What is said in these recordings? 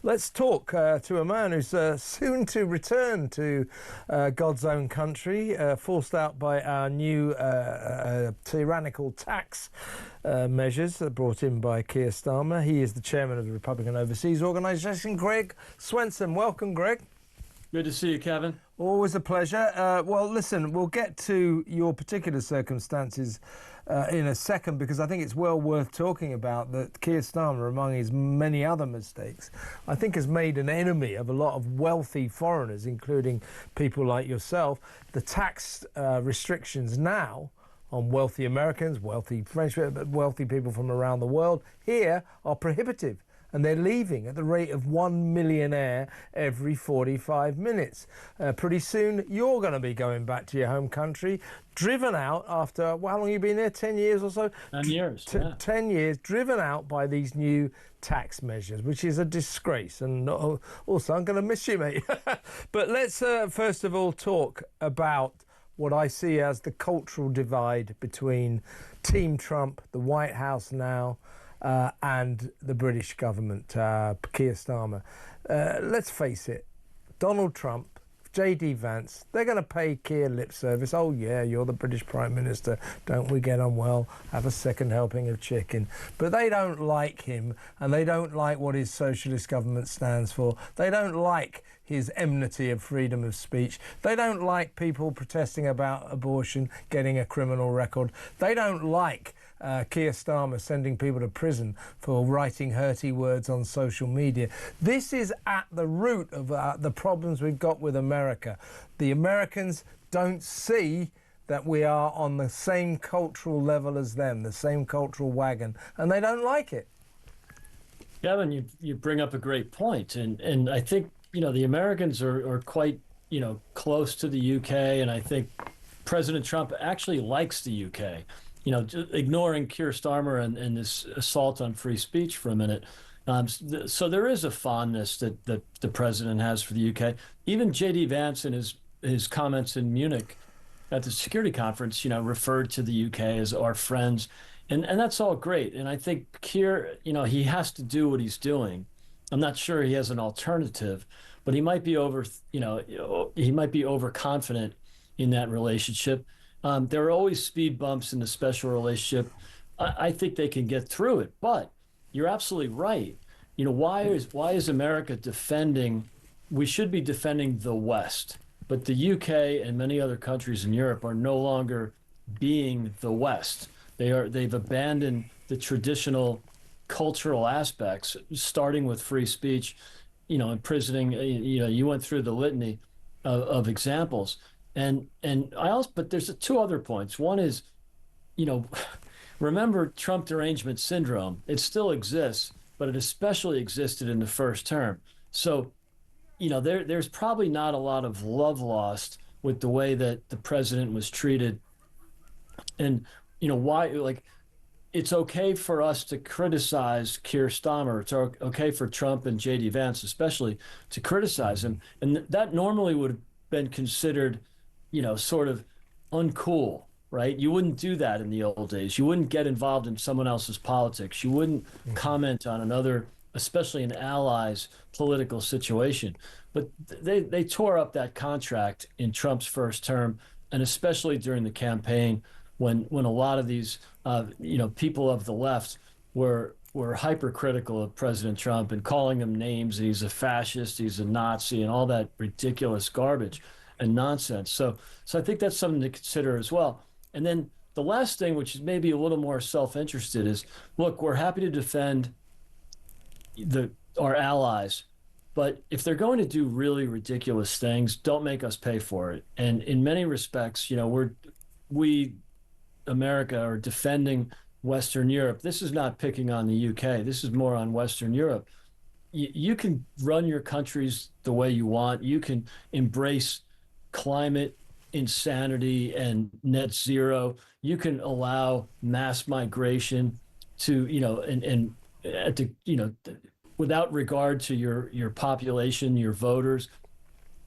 Let's talk to a man who's soon to return to God's own country, forced out by our new tyrannical tax measures brought in by Keir Starmer. He is the chairman of the Republican Overseas Organisation, Greg Swenson. Welcome, Greg. Good to see you, Kevin. Always a pleasure. Well, listen, we'll get to your particular circumstances in a second, because I think it's well worth talking about that Keir Starmer, among his many other mistakes, I think has made an enemy of a lot of wealthy foreigners, including people like yourself. The tax restrictions now on wealthy Americans, wealthy French, wealthy people from around the world here are prohibitive. And they're leaving at the rate of 1 millionaire every 45 minutes. Pretty soon, you're going to be going back to your home country, driven out after, well, how long have you been there? 10 years or so? 10 years, yeah. 10 years, driven out by these new tax measures, which is a disgrace. And also, I'm going to miss you, mate. But let's first of all talk about what I see as the cultural divide between Team Trump, the White House now, and the British government, Keir Starmer. Let's face it, Donald Trump, J.D. Vance, they're going to pay Keir lip service. Oh yeah, you're the British Prime Minister, don't we get on well? Have a second helping of chicken. But they don't like him, and they don't like what his socialist government stands for. They don't like his enmity of freedom of speech. They don't like people protesting about abortion getting a criminal record. They don't like Keir Starmer sending people to prison for writing hurty words on social media. This is at the root of the problems we've got with America. The Americans don't see that we are on the same cultural level as them, the same cultural wagon, and they don't like it. Kevin, you bring up a great point, and I think the Americans are quite close to the UK, and I think President Trump actually likes the UK. Ignoring Keir Starmer and this assault on free speech for a minute. So there is a fondness that the president has for the UK. Even J.D. Vance in his comments in Munich at the security conference, referred to the UK as our friends. And that's all great. And I think Keir, he has to do what he's doing. I'm not sure he has an alternative, but he might be overconfident in that relationship. There are always speed bumps in the special relationship. I think they can get through it, but you're absolutely right. Why is America defending? We should be defending the West, but the UK and many other countries in Europe are no longer being the West. They've abandoned the traditional cultural aspects, starting with free speech, imprisoning. You went through the litany of examples. And but there's two other points. One is, remember Trump derangement syndrome. It still exists, but it especially existed in the first term. So, there's probably not a lot of love lost with the way that the president was treated. And, why, it's okay for us to criticize Keir Starmer. It's okay for Trump and J.D. Vance especially to criticize him. And that normally would have been considered sort of uncool, right? You wouldn't do that in the old days. You wouldn't get involved in someone else's politics. You wouldn't comment on another, especially an ally's political situation. But they tore up that contract in Trump's first term, and especially during the campaign when a lot of these, people of the left were hypercritical of President Trump and calling him names. He's a fascist, he's a Nazi, and all that ridiculous garbage and nonsense. So I think that's something to consider as well. And then the last thing, which is maybe a little more self-interested, is, look, we're happy to defend our allies, but if they're going to do really ridiculous things, don't make us pay for it. And in many respects, we America are defending Western Europe. This is not picking on the UK. This is more on Western Europe. You can run your countries the way you want. You can embrace climate insanity and net zero. You can allow mass migration to, without regard to your population, your voters.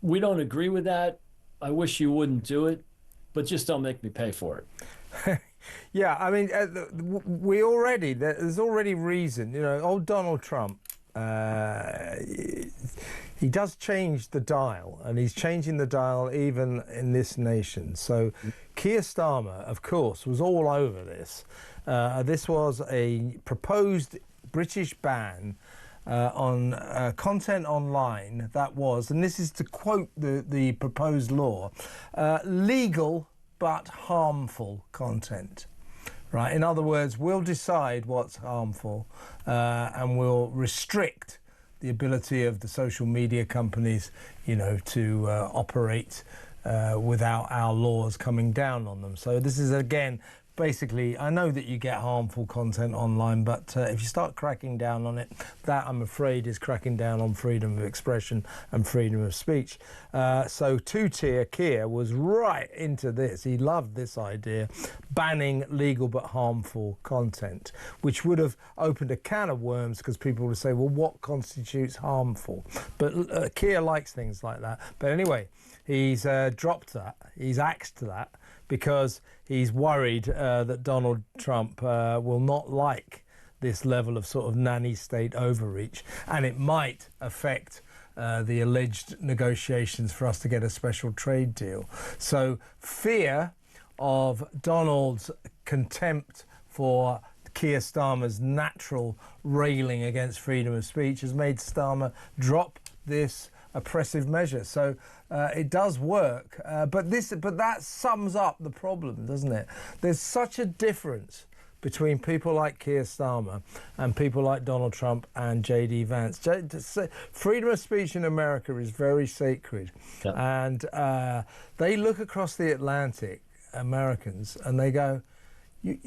We don't agree with that. I wish you wouldn't do it, but just don't make me pay for it. Yeah, I mean, there's already reason. Old Donald Trump, he does change the dial, and he's changing the dial even in this nation. So Keir Starmer, of course, was all over this. This was a proposed British ban on content online that was, and this is to quote the proposed law, legal but harmful content. Right. In other words, we'll decide what's harmful and we'll restrict the ability of the social media companies, you know, to operate without our laws coming down on them. So this is, again, basically, I know that you get harmful content online, but if you start cracking down on it, that, I'm afraid, is cracking down on freedom of expression and freedom of speech. So two-tier Keir was right into this. He loved this idea, banning legal but harmful content, which would have opened a can of worms, because people would say, well, what constitutes harmful? But Keir likes things like that. But anyway, he's dropped that. He's axed that, because he's worried that Donald Trump will not like this level of sort of nanny state overreach, and it might affect the alleged negotiations for us to get a special trade deal. So fear of Donald's contempt for Keir Starmer's natural railing against freedom of speech has made Starmer drop this oppressive measure. So it does work, but that sums up the problem, doesn't it? There's such a difference between people like Keir Starmer and people like Donald Trump and J.D. Vance. Freedom of speech in America is very sacred. Yeah. And they look across the Atlantic, Americans, and they go,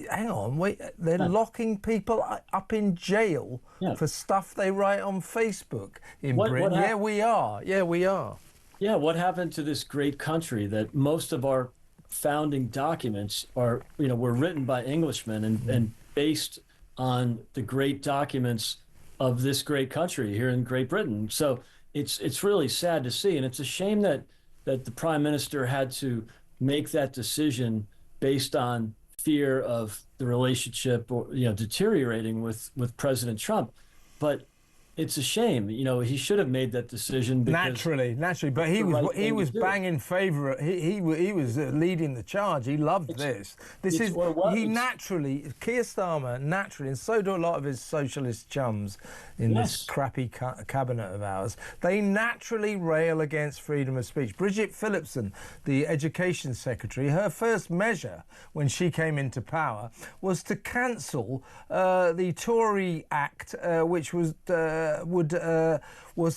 hang on, wait, they're locking people up in jail for stuff they write on Facebook in Britain. Yeah, we are. Yeah, we are. Yeah, what happened to this great country that most of our founding documents are, were written by Englishmen and based on the great documents of this great country here in Great Britain. So it's really sad to see, and it's a shame that the Prime Minister had to make that decision based on fear of the relationship or deteriorating with President Trump. But it's a shame. He should have made that decision naturally. But he was banging favour. He was leading the charge. He loved this. Keir Starmer naturally, and so do a lot of his socialist chums in this crappy cabinet of ours. They naturally rail against freedom of speech. Bridget Phillipson, the Education Secretary, her first measure when she came into power was to cancel the Tory Act, which was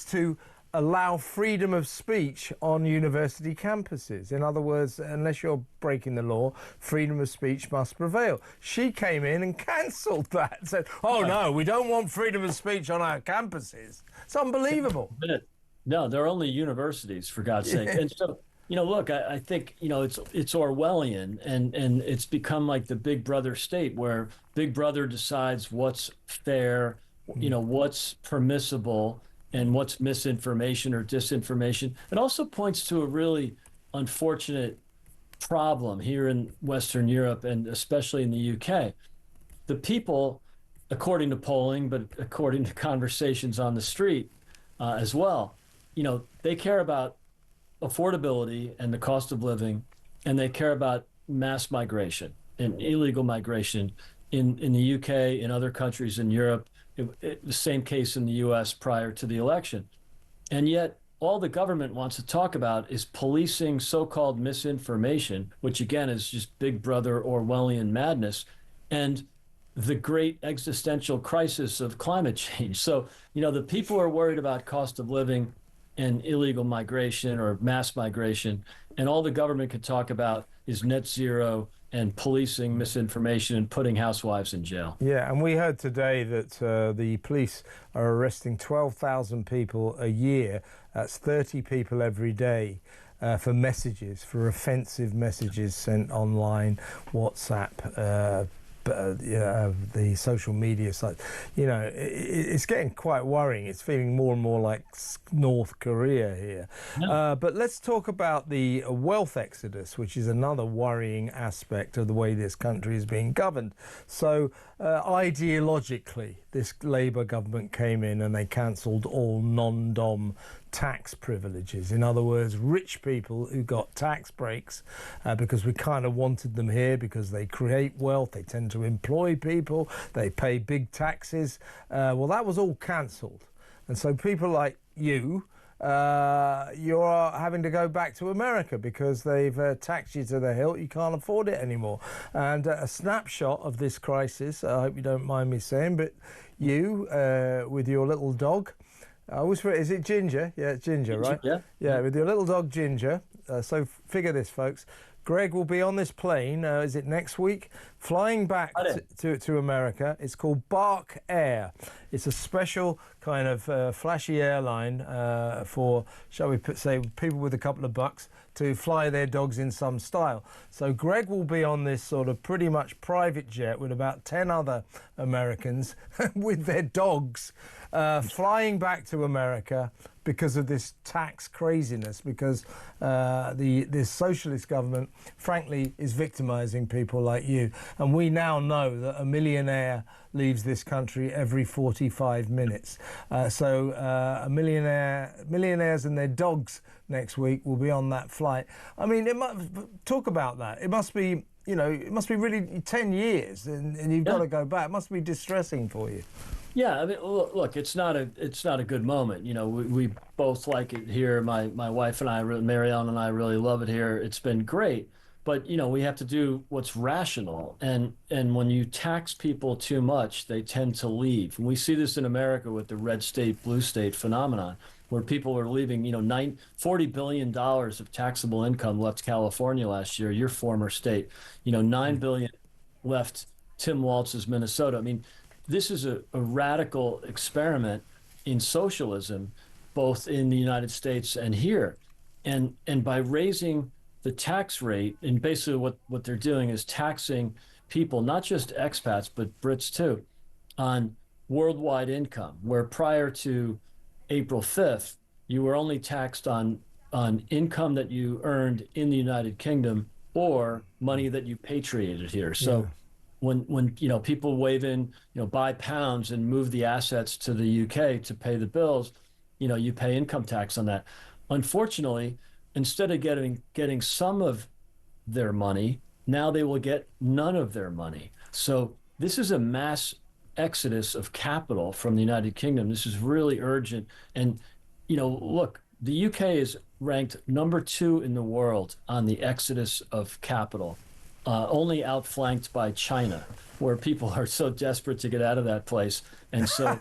to allow freedom of speech on university campuses. In other words, unless you're breaking the law, freedom of speech must prevail. She came in and cancelled that, said, oh no, we don't want freedom of speech on our campuses. It's unbelievable. No, they're only universities, for God's sake. And so, look, I think, it's Orwellian, and it's become like the Big Brother state, where Big Brother decides what's fair, what's permissible, and what's misinformation or disinformation. It also points to a really unfortunate problem here in Western Europe, and especially in the UK. The people, according to polling, but according to conversations on the street as well, they care about affordability and the cost of living, and they care about mass migration and illegal migration in the UK, in other countries in Europe. The same case in the U.S. prior to the election. And yet all the government wants to talk about is policing so-called misinformation, which again is just Big Brother Orwellian madness, and the great existential crisis of climate change. So, the people are worried about cost of living and illegal migration or mass migration, and all the government can talk about is net zero and policing misinformation and putting housewives in jail. Yeah, and we heard today that the police are arresting 12,000 people a year. That's 30 people every day for messages, for offensive messages sent online, WhatsApp, the social media sites. It's getting quite worrying. It's feeling more and more like North Korea here. No. But let's talk about the wealth exodus, which is another worrying aspect of the way this country is being governed. So ideologically, this Labour government came in and they cancelled all non-dom tax privileges. In other words, rich people who got tax breaks because we kind of wanted them here because they create wealth, they tend to employ people, they pay big taxes. Well, that was all cancelled. And so people like you're having to go back to America because they've taxed you to the hilt. You can't afford it anymore. And a snapshot of this crisis, I hope you don't mind me saying, but you with your little dog, I always forget, is it Ginger? Yeah, it's Ginger, right? Yeah, with your little dog Ginger. So figure this, folks. Greg will be on this plane, is it next week, flying back to America. It's called Bark Air. It's a special kind of flashy airline for, shall we say, people with a couple of bucks to fly their dogs in some style. So Greg will be on this sort of pretty much private jet with about 10 other Americans with their dogs flying back to America because of this tax craziness, because this socialist government, frankly, is victimizing people like you. And we now know that a millionaire leaves this country every 45 minutes. So millionaires and their dogs next week will be on that flight. I mean, talk about that. It must be, you know, it must be really 10 years and you've got to go back. It must be distressing for you. Yeah, I mean, look, it's not a good moment. You know, we both like it here. My wife and I, Marielle and I, really love it here. It's been great, but you know, we have to do what's rational. And when you tax people too much, they tend to leave. And we see this in America with the red state, blue state phenomenon, where people are leaving. You know, $40 billion of taxable income left California last year, your former state. You know, $9 billion left Tim Walz's Minnesota. I mean, this is a radical experiment in socialism, both in the United States and here. And by raising the tax rate, and basically what they're doing is taxing people, not just expats, but Brits too, on worldwide income, where prior to April 5th, you were only taxed on income that you earned in the United Kingdom or money that you patriated here. So. Yeah. When you know, people wave in, you know, buy pounds and move the assets to the UK to pay the bills, you know, you pay income tax on that. Unfortunately, instead of getting some of their money, now they will get none of their money. So this is a mass exodus of capital from the United Kingdom. This is really urgent. And, you know, look, the UK is ranked number 2 in the world on the exodus of capital. Only outflanked by China, where people are so desperate to get out of that place. And so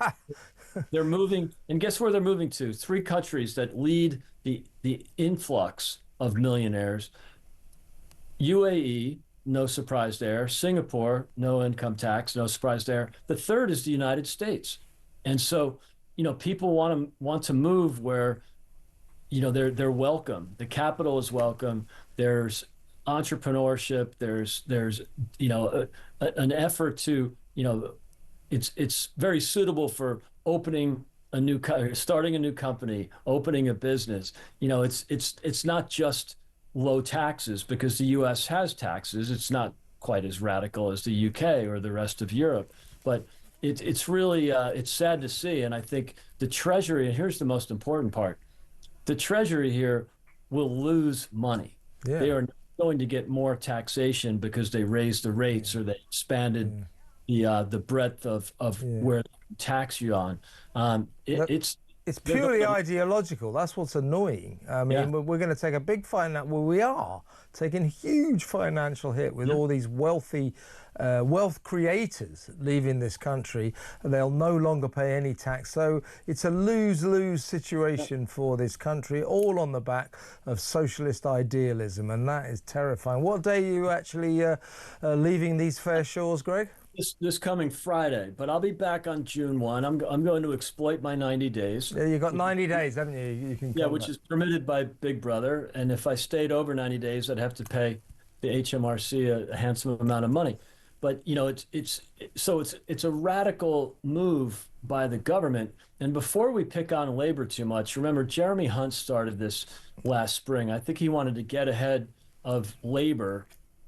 they're moving, and guess where they're moving to? 3 countries that lead the influx of millionaires. UAE, no surprise there. Singapore, no income tax, no surprise there. The third is the United States. And so, you know, people want to move where, you know, they're welcome. The capital is welcome. There's entrepreneurship, there's you know, an effort to, you know, it's very suitable for starting a new company, opening a business. You know, it's not just low taxes, because the US has taxes. It's not quite as radical as the UK or the rest of Europe, but it's really it's sad to see. And I think the Treasury, and here's the most important part, the Treasury here will lose money. Yeah. They are going to get more taxation because they raised the rates or they expanded the breadth of where they tax you on. It's purely ideological. That's what's annoying. I mean, we're going to take a big we are taking a huge financial hit with all these wealth creators leaving this country. They'll no longer pay any tax. So it's a lose-lose situation for this country, all on the back of socialist idealism, and that is terrifying. What day are you actually leaving these fair shores, Greg? This coming Friday, but I'll be back on June 1. I'm going to exploit my 90 days. Yeah, you've got 90 days, haven't you? You can which is permitted by Big Brother. And if I stayed over 90 days, I'd have to pay the HMRC a handsome amount of money. But you know, it's a radical move by the government. And before we pick on labor too much, remember Jeremy Hunt started this last spring. I think he wanted to get ahead of labor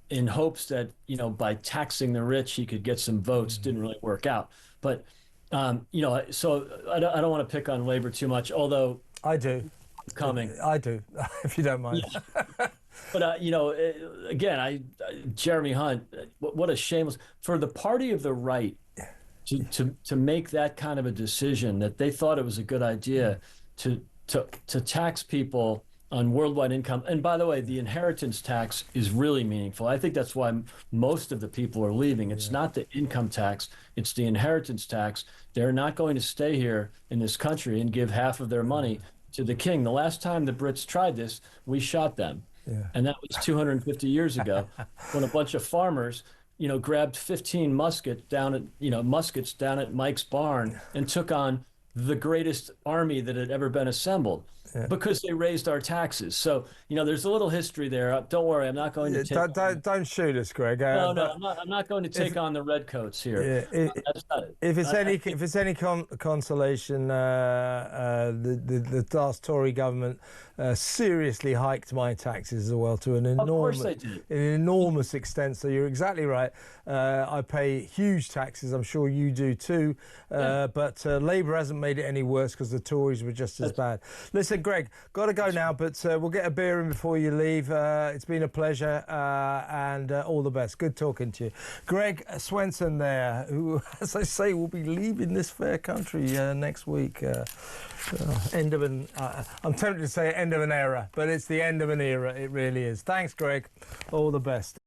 in hopes that, you know, by taxing the rich, he could get some votes. Didn't really work out. But So I don't want to pick on labor too much, although I do. coming. I do, if you don't mind. Yeah. But again, Jeremy Hunt, what a shameless for the party of the right to make that kind of a decision that they thought it was a good idea to tax people on worldwide income. And by the way, the inheritance tax is really meaningful. I think that's why most of the people are leaving. It's not the income tax, it's the inheritance tax. They're not going to stay here in this country and give half of their money to the king. The last time the Brits tried this, we shot them. Yeah. And that was 250 years ago when a bunch of farmers, grabbed 15 muskets down at Mike's barn and took on the greatest army that had ever been assembled because they raised our taxes. So, there's a little history there. Don't worry, I'm not going to take don't shoot us, Greg. No, I'm not going to take on the redcoats here. That's not it. If it's any consolation, the last Tory government seriously hiked my taxes as well to an enormous extent. So you're exactly right. I pay huge taxes. I'm sure you do too. But Labour hasn't made it any worse because the Tories were just as bad. Listen, Greg, got to go now, but we'll get a beer in before you leave. It's been a pleasure and all the best. Good talking to you. Greg Swenson there, who, as I say, will be leaving this fair country next week. I'm tempted to say end of an era, but it's the end of an era. It really is. Thanks, Greg. All the best.